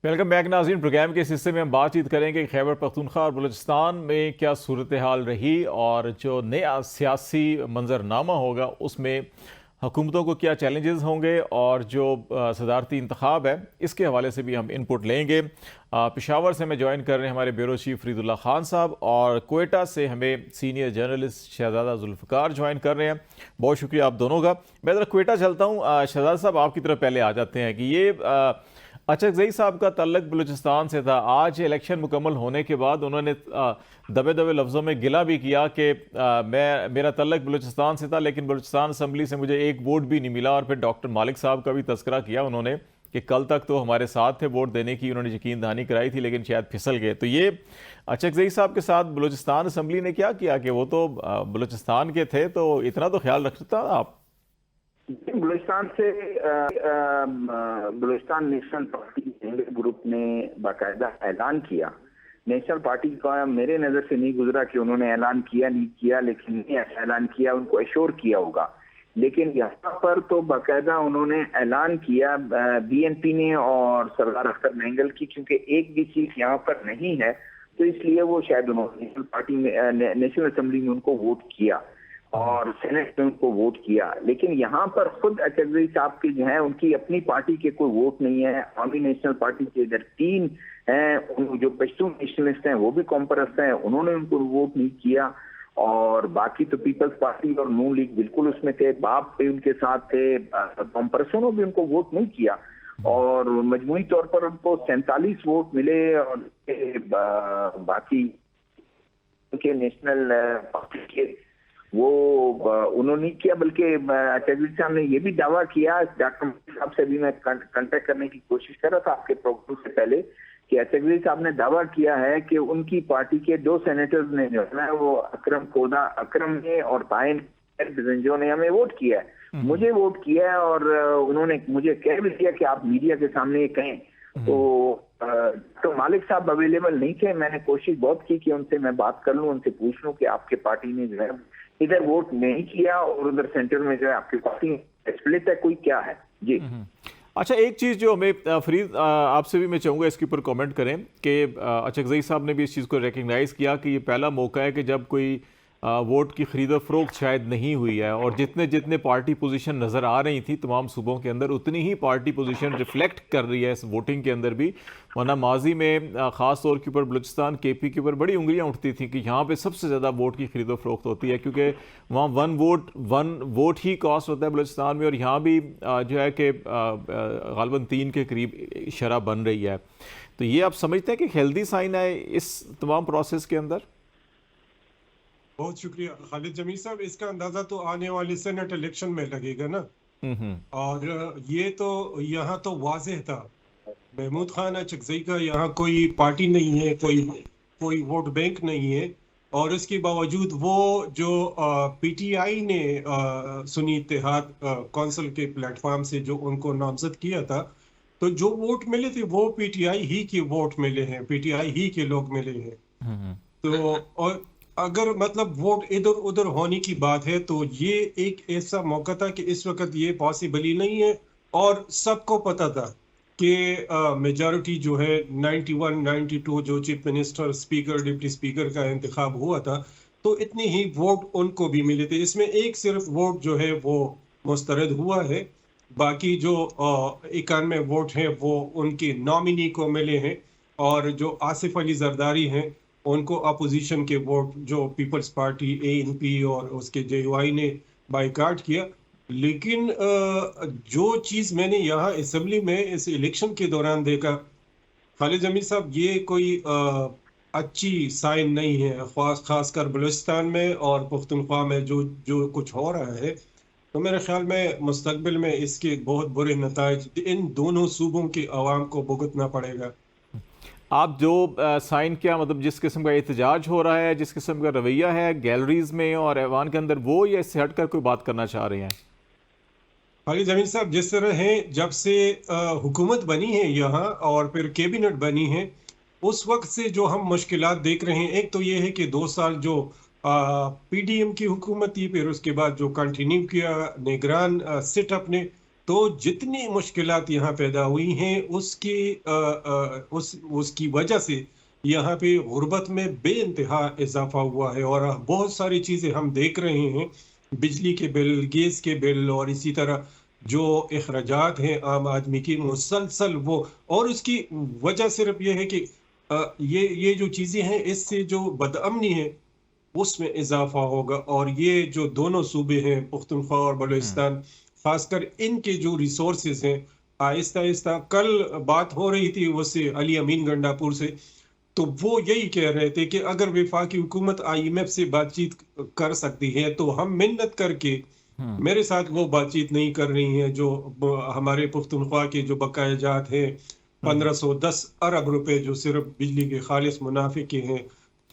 Welcome back नाज़रीन। Programme के इस हिस्से में हम बातचीत करेंगे कि खैबर पख्तूनख्वा और बलूचिस्तान में क्या सूरत हाल रही और जो नया सियासी मंजरनामा होगा उसमें हुकूमतों को क्या चैलेंजेस होंगे और जो सदारती इंतखाब है इसके हवाले से भी हम इनपुट लेंगे। पेशावर से हमें ज्वाइन कर रहे हैं हमारे ब्यूरो चीफ फरीदुल्लाह खान साहब और कोयटा से हमें सीनियर जर्नलिस्ट शहजादा जुल्फ़िकार ज्वाइन कर रहे हैं। बहुत शुक्रिया आप दोनों का। मैं ज़रा कोयटा चलता हूँ। शहजादा साहब आपकी तरफ पहले आ जाते हैं कि ये अचकज़ई साहब का तल्लक बलूचिस्तान से था। आज इलेक्शन मुकम्मल होने के बाद उन्होंने दबे दबे लफ्ज़ों में गिला भी किया कि मेरा तल्लक बलूचिस्तान से था लेकिन बलूचिस्तान असम्बली से मुझे एक वोट भी नहीं मिला। और फिर डॉक्टर मालिक साहब का भी तस्करा किया उन्होंने कि कल तक तो हमारे साथ थे वोट देने की, उन्होंने यकीन दहानी कराई थी लेकिन शायद फिसल गए। तो ये अचकज़ई साहब के साथ बलूचिस्तान असम्बली ने क्या किया कि वो तो बलूचिस्तान के थे, तो इतना तो ख्याल रखता आप? बलूचिस्तान से बलूचिस्तान नेशनल पार्टी ग्रुप ने बाकायदा ऐलान किया। नेशनल पार्टी का मेरे नजर से नहीं गुजरा कि उन्होंने ऐलान किया नहीं किया, लेकिन ऐलान किया, उनको एश्योर किया होगा। लेकिन यहाँ पर तो बाकायदा उन्होंने ऐलान किया बीएनपी ने और सरदार अख्तर मैंगल की, क्योंकि एक भी चीज यहाँ पर नहीं है तो इसलिए वो शायद उन्होंने नेशनल पार्टी में नेशनल असेंबली में उनको वोट किया और सेनेट में उनको वोट किया। लेकिन यहाँ पर खुद अचकज़ई साहब के जो है उनकी अपनी पार्टी के कोई वोट नहीं है। आवामी नेशनल पार्टी के इधर 3 हैं, जो पश्तून नेशनलिस्ट हैं वो भी कॉम्परस हैं, उन्होंने उनको वोट नहीं किया। और बाकी तो पीपल्स पार्टी और नून लीग बिल्कुल उसमें थे, बाप भी उनके साथ थे, कॉम्परसों ने भी उनको वोट नहीं किया। और मजमूई तौर पर उनको 47 वोट मिले और बाकी के नेशनल पार्टी के वो उन्होंने नहीं किया। बल्कि अचकज़ई साहब ने ये भी दावा किया, डॉक्टर साहब से भी मैं कांटेक्ट करने की कोशिश कर रहा था आपके प्रोग्राम से पहले, कि अचकज़ई साहब ने दावा किया है कि उनकी पार्टी के 2 सेनेटर्स ने जो है वो अकरम ने और ताइन जो ने हमें वोट किया है, मुझे वोट किया है। और उन्होंने मुझे कह भी दिया कि आप मीडिया के सामने ये कहें। तो मालिक साहब अवेलेबल नहीं थे। मैंने कोशिश बहुत की कि उनसे मैं बात कर लूं, उनसे पूछ लूं कि आपके पार्टी ने जो है इधर वोट नहीं किया और उधर सेंटर में जो है आपकी पार्टी स्प्लिट है, कोई क्या है जी। अच्छा, एक चीज़ जो हमें फरीद आपसे भी मैं चाहूँगा इसके ऊपर कमेंट करें कि अचकज़ई साहब ने भी इस चीज़ को रिकग्नाइज़ किया कि ये पहला मौका है कि जब कोई वोट की खरीदो फरोख्त शायद नहीं हुई है और जितने जितने पार्टी पोजीशन नज़र आ रही थी तमाम सूबों के अंदर उतनी ही पार्टी पोजीशन रिफ्लेक्ट कर रही है इस वोटिंग के अंदर भी। वरना माजी में ख़ास तौर के ऊपर बलूचिस्तान केपी के ऊपर बड़ी उंगलियां उठती थी कि यहाँ पे सबसे ज़्यादा वोट की खरीदो फरोख्त होती है, क्योंकि वहाँ वन वोट ही कॉस्ट होता है बलूचिस्तान में। और यहाँ भी जो है कि गालिबन 3 के करीब शरह बन रही है। तो ये आप समझते हैं कि हेल्दी साइन है इस तमाम प्रोसेस के अंदर? बहुत शुक्रिया खालिद जमीर साहब। इसका अंदाजा तो आने वाले सेनेट इलेक्शन में लगेगा ना। और ये तो यहाँ तो वाज़ेह था, महमूद खान अचकज़ई का यहाँ कोई पार्टी नहीं है, कोई वोट बैंक नहीं है। और इसके बावजूद वो जो पीटीआई ने सुन्नी इत्तेहाद कौंसिल के प्लेटफॉर्म से जो उनको नामजद किया था, तो जो वोट मिले थे वो पीटीआई ही के वोट मिले हैं, पीटीआई ही के लोग मिले हैं। तो और अगर मतलब वोट इधर उधर होने की बात है तो ये एक ऐसा मौका था कि इस वक्त ये पॉसिबल ही नहीं है। और सबको पता था कि मेजॉरिटी जो है 91-92 जो chief minister, speaker, deputy speaker का इंतखाब हुआ था, तो इतने ही वोट उनको भी मिले थे। इसमें एक सिर्फ वोट जो है वो मुस्तरद हुआ है, बाकी जो 91 वोट हैं वो उनके नॉमिनी को मिले हैं। और जो आसिफ अली जरदारी हैं उनको अपोजिशन के वोट जो पीपल्स पार्टी एएनपी और उसके जेयूआई ने बाइकाट किया। लेकिन जो चीज़ मैंने यहाँ असेंबली में इस इलेक्शन के दौरान देखा खालिद जमीर साहब, ये कोई अच्छी साइन नहीं है, खासकर बलूचिस्तान में और पख्तूनख्वा में जो कुछ हो रहा है। तो मेरे ख्याल में मुस्तकबिल में इसके बहुत बुरे नताइज इन दोनों सूबों के अवाम को भुगतना पड़ेगा। आप जो साइन किया, मतलब जिस किस्म का एहतजाज हो रहा है, जिस किस्म का रवैया है गैलरीज में और ऐवान के अंदर, वो या इससे हटकर कोई बात करना चाह रहे हैं? खालिद जमीर साहब, जिस तरह है जब से हुकूमत बनी है यहाँ और फिर कैबिनेट बनी है, उस वक्त से जो हम मुश्किलात देख रहे हैं, एक तो ये है कि 2 साल जो पीडीएम की हुकूमत थी, फिर उसके बाद जो कंटिन्यू किया निगरान सेटअप ने, तो जितनी मुश्किलात यहाँ पैदा हुई हैं उसकी वजह से यहाँ पे गुर्बत में बेइंतहा इजाफा हुआ है। और बहुत सारी चीज़ें हम देख रहे हैं, बिजली के बिल, गैस के बिल और इसी तरह जो अखराजात हैं आम आदमी की मुसलसल वो, और उसकी वजह सिर्फ ये है कि ये जो चीज़ें हैं इससे जो बदअमनी है उसमें इजाफा होगा। और ये जो दोनों सूबे हैं पुख्तनख्वा और बलूचिस्तान, खासकर इनके जो रिसोर्सेज हैं, आहिस्ता आहिस्ता कल बात हो रही थी उससे अली अमीन गंडापुर से, तो वो यही कह रहे थे कि अगर वफाकी हुकूमत IMF से बातचीत कर सकती है तो हम मिन्नत करके, मेरे साथ वो बातचीत नहीं कर रही है जो हमारे पुख्तनख्वा के जो बकायाजात हैं 1510 अरब रुपए जो सिर्फ बिजली के खालिस मुनाफे के हैं,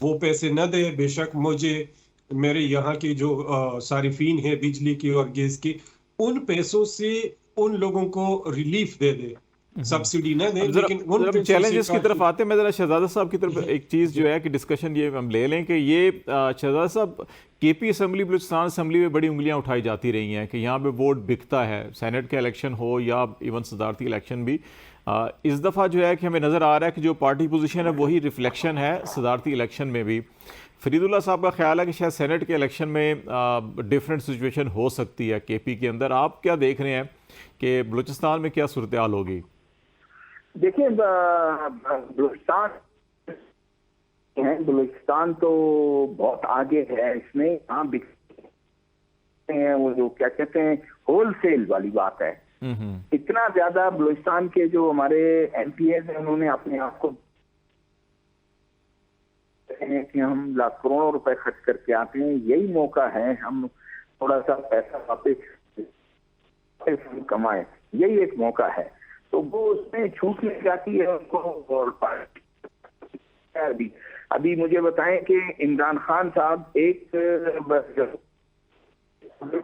वो पैसे न दे। बेशक मुझे मेरे यहाँ के जो सारिफीन है बिजली की और गैस की, उन पैसों से उन लोगों को रिलीफ दे दे, सब्सिडी न दे। लेकिन उन चैलेंजेस की तरफ आते हैं, मैं जरा शहजादा साहब की तरफ एक चीज़ जो है कि डिस्कशन ये हम ले लें कि ये शहजादा साहब KP असम्बली, बलूचिस्तान असम्बली में बड़ी उंगलियां उठाई जाती रही हैं कि यहाँ पे वोट बिकता है, सेनेट का इलेक्शन हो या इवन सदारती इलेक्शन भी। इस दफ़ा जो है कि हमें नज़र आ रहा है कि जो पार्टी पोजीशन है वही रिफ्लेक्शन है सदारती इलेक्शन में भी। फरीदुल्लाह साहब का ख्याल है कि शायद सेनेट के इलेक्शन में डिफरेंट सिचुएशन हो सकती है KP के अंदर। आप क्या देख रहे हैं कि बलूचिस्तान में क्या सूरत हाल होगी? देखिए, बलूचिस्तान तो बहुत आगे है इसमें। यहाँ हैं वो जो क्या कहते हैं होलसेल वाली बात है। इतना ज्यादा बलूचिस्तान के जो हमारे MPs हैं उन्होंने अपने आप को कि हम लाख करोड़ों रुपए खर्च करके आते हैं, यही मौका है हम थोड़ा सा पैसा वापस कमाए, यही एक मौका है। तो वो उसमें छूट मिल जाती है उनको। और अभी मुझे बताएं कि इमरान खान साहब एक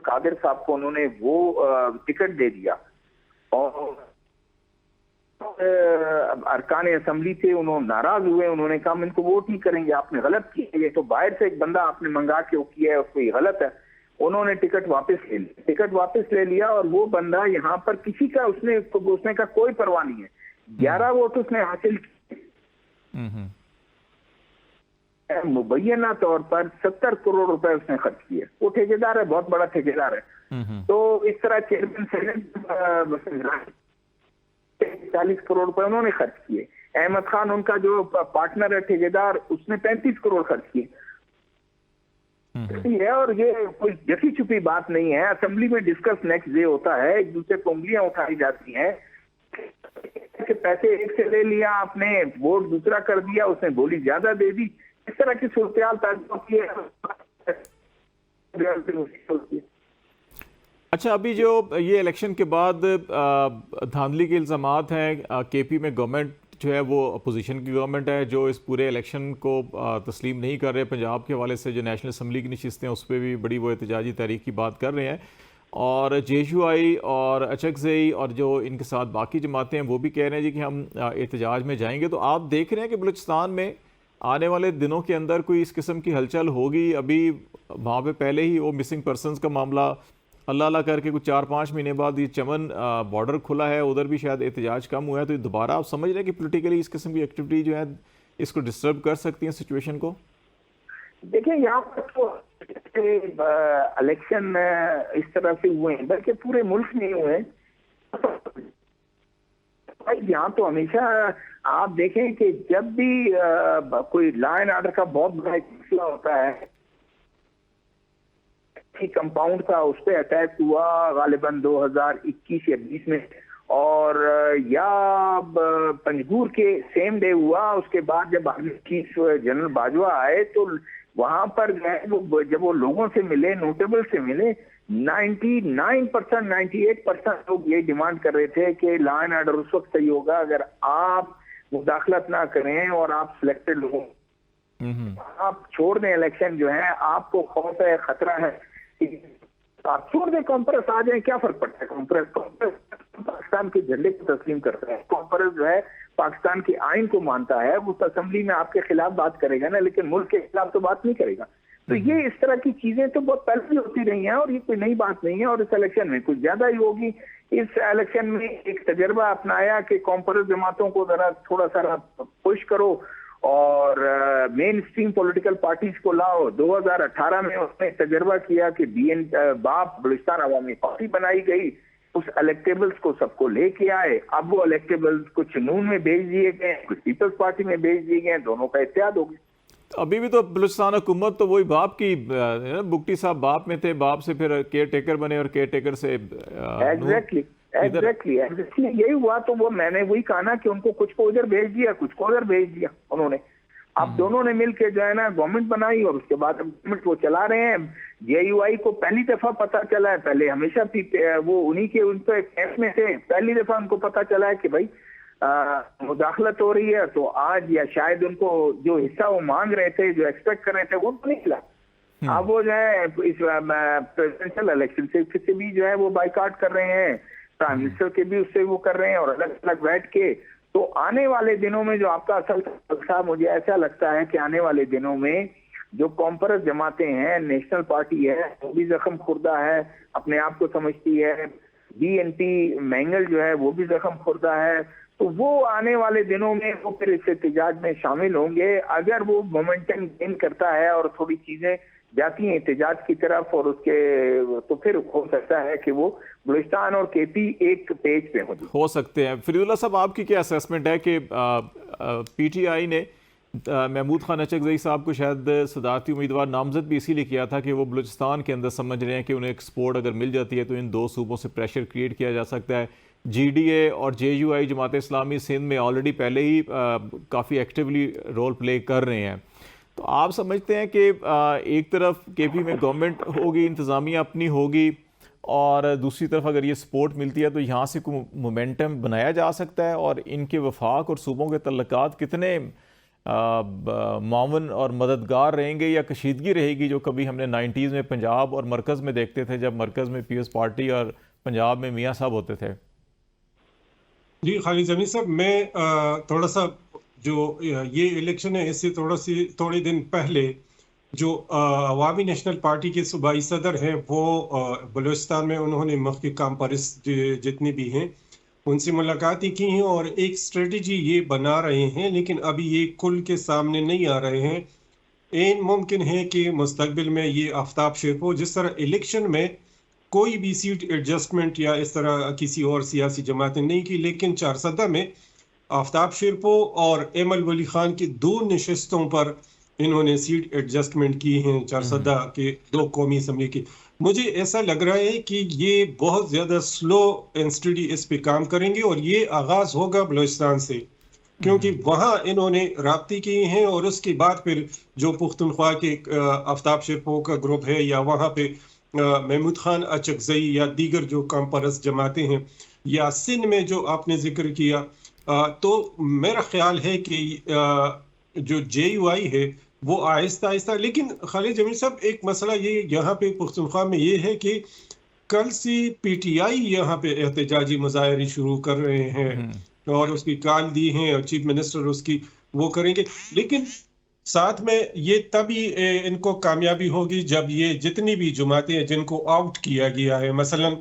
कादिर साहब को उन्होंने वो टिकट दे दिया और अरकान असम्बली थे, उन्होंने नाराज हुए, उन्होंने कहा हम इनको वोट नहीं करेंगे, आपने गलत किया, ये तो बाहर से एक बंदा आपने मंगा के वो किया है, उसको ये गलत है। उन्होंने टिकट वापस ले लिया और वो बंदा यहाँ पर किसी का उसने का कोई परवाह नहीं है। 11 वोट उसने हासिल किए, मुबैना तौर पर 70 करोड़ रुपए उसने खर्च किए। वो ठेकेदार है, बहुत बड़ा ठेकेदार है। तो इस तरह चेयरमैन सेनेट 40 करोड़ रुपए उन्होंने खर्च किए। अहमद खान उनका जो पार्टनर है ठेकेदार, उसने 35 करोड़ खर्च किए है। और ये कोई जसी छुपी बात नहीं है। असेंबली में डिस्कस नेक्स्ट डे होता है, एक दूसरे को उंगलियां उठाई जाती हैं कि पैसे एक से ले लिया आपने, वोट दूसरा कर दिया, उसने बोली ज्यादा दे दी, इस तरह की सूरत होती है। अच्छा, अभी जो ये इलेक्शन के बाद धांधली के इल्ज़ामात हैं, KP में गवर्नमेंट जो है वो अपोजिशन की गवर्नमेंट है जो इस पूरे इलेक्शन को तस्लीम नहीं कर रहे। पंजाब के हवाले से जो नेशनल असम्बली की नशिस्तें उस पर भी बड़ी वो एहतजाजी तहरीक की बात कर रहे हैं, और JUI और HXAI और जो इनके साथ बाकी जमातें हैं वो भी कह रहे हैं जी कि हम एहतजाज में जाएंगे। तो आप देख रहे हैं कि बलूचिस्तान में आने वाले दिनों के अंदर कोई इस किस्म की हलचल होगी? अभी वहाँ पे पहले ही वो मिसिंग पर्सनस का मामला अल्लाह करके कुछ 4-5 महीने बाद ये चमन बॉर्डर खुला है, उधर भी शायद एहतजाज कम हुआ है। तो दोबारा आप समझ रहे हैं कि पॉलिटिकली इस किस्म की एक्टिविटी जो है इसको डिस्टर्ब कर सकती है सिचुएशन को? देखिए, यहाँ पर तो इलेक्शन इस तरह से हुए हैं, बल्कि पूरे मुल्क में हुए हैं। यहाँ तो हमेशा आप देखें कि जब भी कोई लॉ एंड ऑर्डर का बहुत बड़ा मसला होता है, कंपाउंड था उस पर अटैक हुआ गालिबन 2021 या 20 में, और या पंजगूर के सेम डे हुआ। उसके बाद जब चीफ जनरल बाजवा आए तो वहां पर जब वो लोगों से मिले, नोटेबल से मिले, 99%, 98% लोग ये डिमांड कर रहे थे कि लॉ एंड ऑर्डर उस वक्त सही होगा अगर आप मुदाखलत ना करें और आप सिलेक्टेड लोगों आप छोड़ दें इलेक्शन जो है, आपको खौफ है, खतरा है, आप छोड़ दें, कॉन्फ्रेंस आ जाए, क्या फर्क पड़ता है। कॉन्फ्रेंस पाकिस्तान के झंडे को तस्लीम करता है, कॉन्फ्रेंस जो है पाकिस्तान के आइन को मानता है, वो असेंबली में आपके खिलाफ बात करेगा ना, लेकिन मुल्क के खिलाफ तो बात नहीं करेगा। तो ये इस तरह की चीजें तो बहुत पहले भी होती रही हैं और ये कोई नई बात नहीं है। और इस इलेक्शन में कुछ ज्यादा ही होगी, इस इलेक्शन में एक तजर्बा अपनाया कि कॉम्प्रेस जमातों को जरा थोड़ा सा पुश करो और मेन स्ट्रीम पॉलिटिकल पार्टीज को लाओ। 2018 में उसने तजर्बा किया कि बाप बलूचिस्तान अवामी पार्टी बनाई गई, उस इलेक्टेबल्स को सबको लेके आए। अब वो इलेक्टेबल्स कुछ नून में भेज दिए गए, कुछ पीपल्स पार्टी में भेज दिए गए, दोनों का इत्तेहाद हो गया। अभी भी तो बलूचिस्तान हुकूमत तो वही बाप की, बुगटी साहब बाप में थे, बाप से फिर केयर टेकर बने और केयर टेकर से एग्जैक्टली यही हुआ। तो वो मैंने वही कहा ना कि उनको कुछ को उधर भेज दिया, कुछ को उधर भेज दिया उन्होंने। अब दोनों ने मिलके जो है ना गवर्नमेंट बनाई और उसके बाद गवर्नमेंट वो चला रहे हैं। जेयूआई को पहली दफा पता चला है, पहले हमेशा वो उन्हीं के उनके कैंप में थे, पहली दफा उनको पता चला है कि भाई मुदाखलत हो रही है। तो आज या शायद उनको जो हिस्सा वो मांग रहे थे, जो एक्सपेक्ट कर रहे थे, वो नहीं मिला। अब वो जो है इस प्रेसिडेंशियल इलेक्शन से भी जो है वो बाइकाट कर रहे हैं, प्राइम मिनिस्टर के भी उससे वो कर रहे हैं, और अलग अलग बैठ के। तो आने वाले दिनों में जो आपका असल साहब, मुझे ऐसा लगता है कि आने वाले दिनों में जो कॉम्प्रेस जमातें हैं, नेशनल पार्टी है वो भी जख्म खुर्दा है, अपने आप को समझती है, बीएनपी मैंगल जो है वो भी जख्म खुर्दा है। तो वो आने वाले दिनों में वो फिर इस एहतजाज में शामिल होंगे। अगर वो मोमेंटम गेन करता है और थोड़ी चीजें जाती हैं एहतजाज की तरफ, और उसके तो फिर हो सकता है कि वो बलूचिस्तान और केपी एक पेज पे हो सकते हैं। फरीदुल्लाह साहब, आपकी क्या असेसमेंट है कि पीटीआई ने महमूद खान अचकजई साहब को शायद सदारती उम्मीदवार नामजद भी इसीलिए किया था कि वो बलूचिस्तान के अंदर समझ रहे हैं कि उन्हें एक सपोर्ट अगर मिल जाती है तो इन दो सूबों से प्रेशर क्रिएट किया जा सकता है। जीडीए और जेयूआई जमात इस्लामी सिंध में ऑलरेडी पहले ही काफ़ी एक्टिवली रोल प्ले कर रहे हैं। तो आप समझते हैं कि एक तरफ केपी में गवर्नमेंट होगी, इंतज़ामिया अपनी होगी, और दूसरी तरफ अगर ये सपोर्ट मिलती है तो यहाँ से मोमेंटम बनाया जा सकता है, और इनके वफाक और सूबों के तल्लुकात कितने मावन और मददगार रहेंगे, या कशीदगी रहेगी जो कभी हमने 90s में पंजाब और मरकज़ में देखते थे, जब मरकज़ में पीएस पार्टी और पंजाब में मियाँ साहब होते थे। जी खालिद जमीर साहब, मैं थोड़ा सा जो ये इलेक्शन है इससे थोड़े दिन पहले जो अवामी नेशनल पार्टी के सूबाई सदर हैं वो बलूचिस्तान में उन्होंने मख्की कामपारिस जितने भी हैं उनसे मुलाकातें की हैं और एक स्ट्रेटजी ये बना रहे हैं, लेकिन अभी ये खुल के सामने नहीं आ रहे हैं। एन मुमकिन है कि मुस्तकबिल में ये आफ्ताब शेरपो, जिस तरह इलेक्शन में कोई भी सीट एडजस्टमेंट या इस तरह किसी और सियासी जमातें नहीं की, लेकिन चारसदा में आफ्ताब शेरपो और एमल वली खान की 2 नशस्तों पर इन्होंने सीट एडजस्टमेंट की हैं, चारसदा के 2 कौमी असम्बली की। मुझे ऐसा लग रहा है कि ये बहुत ज़्यादा स्लो एंड स्टडी इस पे काम करेंगे, और ये आगाज़ होगा बलूचिस्तान से, क्योंकि वहाँ इन्होंने राब्ते किए हैं, और उसके बाद फिर जो पुख्तनख्वा के आफ्ताब शेरपो का ग्रुप है, या वहाँ पे महमूद खान अचकजई या दीगर जो कॉम्प्रेस जमातें हैं, या सिंध में जो आपने जिक्र किया, तो मेरा ख्याल है कि जो जेयूआई है वो आहिस्ता आहिस्ता। लेकिन खालिद जमील साहब, एक मसला ये यहाँ पे पुख्तनख्वा में ये है कि कल से पीटीआई यहाँ पे एहतजाजी मुजाहरे शुरू कर रहे हैं और उसकी कॉल दी है, और चीफ मिनिस्टर उसकी वो करेंगे, लेकिन साथ में ये तभी इनको कामयाबी होगी जब ये जितनी भी जमातें हैं जिनको आउट किया गया है, मसलन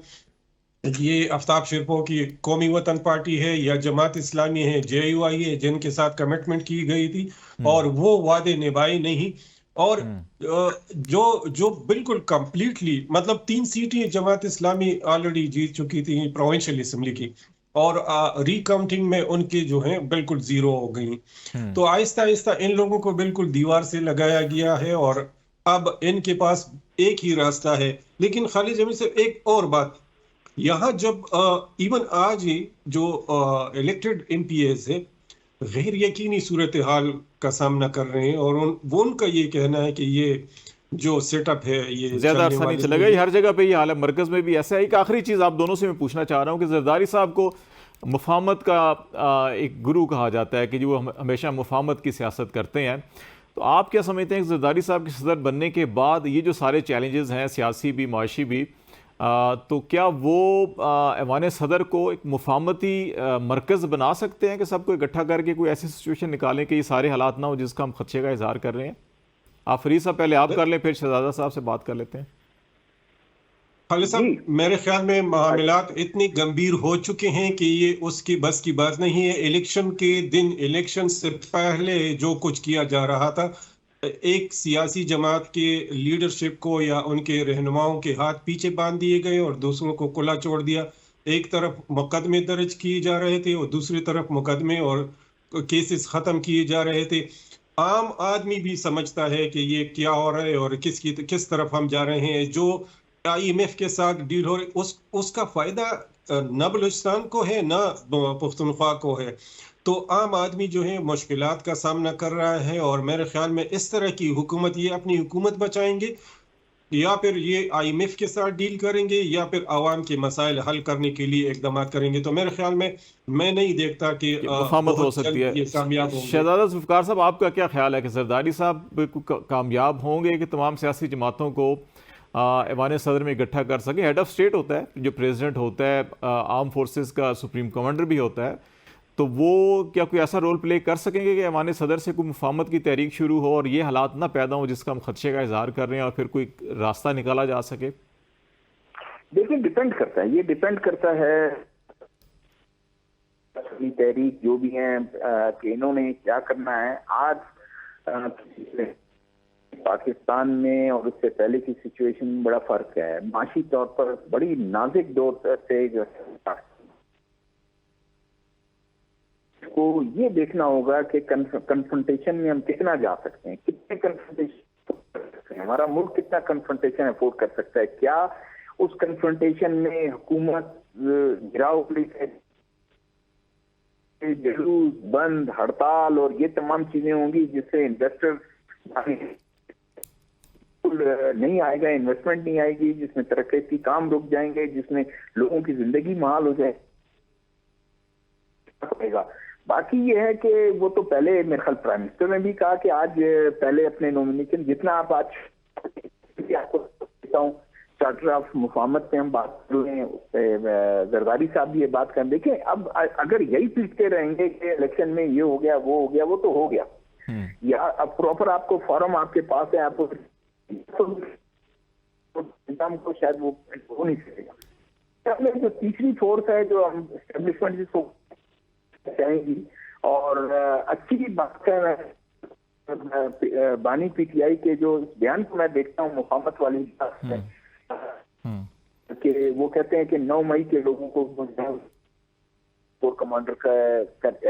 ये आफ्ताब शेरपो की कौमी वतन पार्टी है या जमात इस्लामी है, जेयूआई है, जिनके साथ कमिटमेंट की गई थी और वो वादे निभाए नहीं, और जो बिल्कुल कंप्लीटली मतलब 3 सीटें जमात इस्लामी ऑलरेडी जीत चुकी थी प्रोविंशियल असेंबली की, और रिकाउंटिंग में उनके जो हैं बिल्कुल 0 हो गई। तो आहिस्ता आहिस्ता इन लोगों को बिल्कुल दीवार से लगाया गया है, और अब इनके पास एक ही रास्ता है। लेकिन खालिद जमील से एक और बात, यहाँ जब इवन आज ही जो इलेक्टेड एमपीएस है गैर यकीनी सूरत हाल का सामना कर रहे हैं, और वो उनका ये कहना है कि ये जो सेटअप है ये ज्यादा अरसा नहीं चलेगा, ये हर जगह पे ये हाल है, मरकज में भी ऐसा है। एक आखिरी चीज़ आप दोनों से मैं पूछना चाह रहा हूँ कि जरदारी साहब को मुफाहमत का एक गुरु कहा जाता है कि जो हमेशा मुफाहमत की सियासत करते हैं, तो आप क्या समझते हैं कि जरदारी साहब के सदर बनने के बाद ये जो सारे चैलेंजेस हैं सियासी भी माशी भी, तो क्या वो ऐवान सदर को एक मुफाहमती मरकज़ बना सकते हैं कि सबको इकट्ठा करके कोई ऐसी सिचुएशन निकालें कि ये सारे हालात ना हो जिसका हम खदशे का इजहार कर रहे हैं? आप फरीद साहब पहले आप कर लें, फिर शहजादा साहब से बात कर लेते हैं। खालिद जी साहब, मेरे ख्याल में मामलात इतने गंभीर हो चुके हैं कि ये उसकी बस की बात नहीं है। इलेक्शन के दिन, इलेक्शन से पहले जो कुछ किया जा रहा था, एक सियासी जमात के लीडरशिप को या उनके रहनुमाओं के हाथ पीछे बांध दिए गए और दूसरों को खुला छोड़ दिया। एक तरफ मुकदमे दर्ज किए जा रहे थे और दूसरी तरफ मुकदमे और केसेस खत्म किए जा रहे थे। आम आदमी भी समझता है कि ये क्या हो रहा है और किस तरफ हम जा रहे हैं। जो IMF के साथ डील हो रही, उसका फायदा न बलूचिस्तान को है न पुख्तनख्वा को है। तो आम आदमी जो है मुश्किलात का सामना कर रहा है, और मेरे ख्याल में इस तरह की हुकूमत, ये अपनी हुकूमत बचाएंगे या फिर ये IMF के साथ डील करेंगे या फिर आवाम के मसाइल हल करने के लिए इकदाम करेंगे। तो मेरे ख्याल में मैं नहीं देखता कि मुफाहमत हो बहुत सकती जल्द ये है। कामयाब होंगे। शहजादा जुल्फ़िकार साहब, आपका क्या ख्याल है कि जरदारी साहब कामयाब होंगे कि तमाम सियासी जमातों को ऐवान सदर में इकट्ठा कर सके? हेड ऑफ स्टेट होता है, जो प्रेसिडेंट होता है, आर्म फोर्सेस का सुप्रीम कमांडर भी होता है, तो वो क्या कोई ऐसा रोल प्ले कर सकेंगे कि ऐवान सदर से कोई मुफाहमत की तहरीक शुरू हो और ये हालात ना पैदा हो जिसका हम खदशे का इजहार कर रहे हैं और फिर कोई रास्ता निकाला जा सके? देखिए, डिपेंड करता है, ये डिपेंड करता है तहरीक जो भी है कि इन्होंने क्या करना है। आज पाकिस्तान में और उससे पहले की सिचुएशन में बड़ा फर्क है। माशी तौर पर बड़ी नाजुक दौर से जो को ये देखना होगा कि कन्फ्रंटेशन में हम कितना जा सकते हैं, कितने कन्फ्रंटेशन, हमारा मुल्क कितना कन्फ्रंटेशन अफोर्ड कर सकता है। क्या उस कन्फ्रंटेशन में हुकूमत गिराव पुलिस, जुलूस, बंद, हड़ताल और ये तमाम चीजें होंगी जिससे इन्वेस्टर नहीं आएगा, इन्वेस्टमेंट नहीं आएगी, जिसमें तरक्की काम रुक जाएंगे, जिसमें लोगों की जिंदगी महाल हो जाएगा। बाकी ये है कि वो तो पहले मेरे ख्याल प्राइम मिनिस्टर ने भी कहा कि आज पहले अपने नॉमिनेशन जितना आप आज आपको देता हूँ चार्टर ऑफ मुफाहमत पे हम बात कर रहे हैं, जरदारी साहब भी ये बात कर। देखें, अब अगर यही पीटते रहेंगे कि इलेक्शन में ये हो गया वो हो गया, वो तो हो गया, या अब प्रॉपर आपको फॉर्म आपके पास है, आपको को शायद वो हो नहीं सकेगा। जो तीसरी फोर्स है जो हम एस्टेब्लिशमेंट जिसको चाहेंगी, और अच्छी बात है बानी PTI के जो बयान को मैं देखता हूँ मुफाहमत वाली बात है कि वो कहते हैं कि 9 मई के लोगों को कोर कमांडर का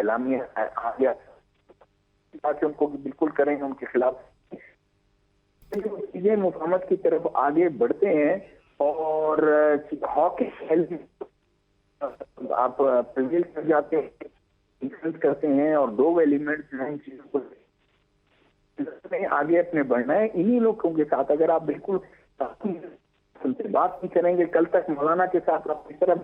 एलामिया आ गया, ताकि उनको बिल्कुल करेंगे उनके खिलाफ। चीजें मुफाहमत की तरफ आगे बढ़ते हैं और हॉकिश आप प्रिवेल कर जाते हैं, इन्फ्लुएंस करते हैं, और दो एलिमेंट्स हैं इन चीजों को आगे अपने बढ़ना है। इन्हीं लोगों के साथ अगर आप बिल्कुल उनसे बात नहीं करेंगे, कल तक मौलाना के साथ आप इस तरह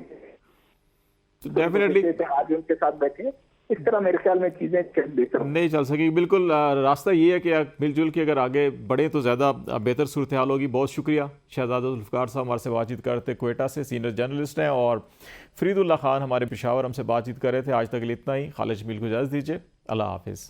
डेफिनेटली आज उनके साथ बैठे, इस तरह मेरे ख्याल में चीजें बेहतर नहीं चल सकेगी। बिल्कुल रास्ता ये है कि मिलजुल के अगर आगे बढ़े तो ज़्यादा बेहतर सूरत हाल होगी। बहुत शुक्रिया शहजादा जुल्फ़िकार साहब हमारे से बातचीत करते, कोयटा से सीनियर जर्नलिस्ट हैं, और फरीदुल्लाह खान हमारे पेशावर हमसे बातचीत कर रहे थे। आज तक के लिए इतना ही। खालिद जमील को इजाज़त दीजिए। अल्लाह हाफिज़।